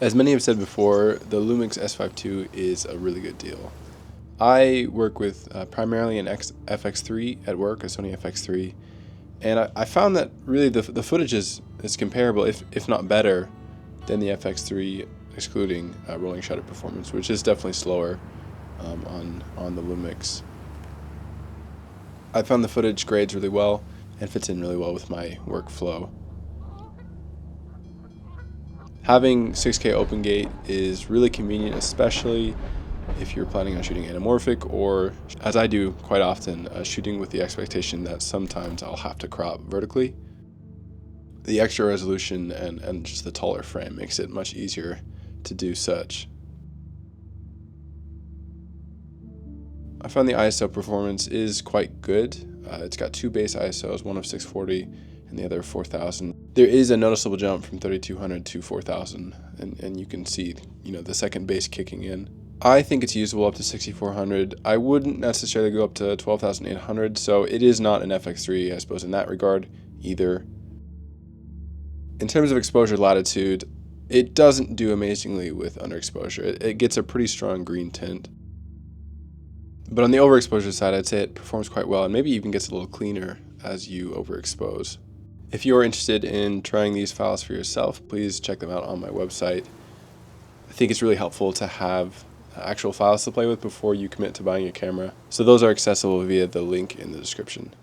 As many have said before, the Lumix S5II is a really good deal. I work with primarily an FX3 at work, a Sony FX3, and I found that really the footage is comparable, if not better, than the FX3, excluding rolling shutter performance, which is definitely slower on the Lumix. I found the footage grades really well and fits in really well with my workflow. Having 6K open gate is really convenient, especially if you're planning on shooting anamorphic or, as I do quite often, shooting with the expectation that sometimes I'll have to crop vertically. The extra resolution and just the taller frame makes it much easier to do such. I found the ISO performance is quite good. It's got two base ISOs, one of 640 and the other of 4000. There is a noticeable jump from 3200 to 4000, and you can see, the second base kicking in. I think it's usable up to 6400. I wouldn't necessarily go up to 12800, so it is not an FX3, I suppose, in that regard either. In terms of exposure latitude, it doesn't do amazingly with underexposure. It gets a pretty strong green tint. But on the overexposure side, I'd say it performs quite well and maybe even gets a little cleaner as you overexpose. If you're interested in trying these files for yourself, please check them out on my website. I think it's really helpful to have actual files to play with before you commit to buying a camera. So those are accessible via the link in the description.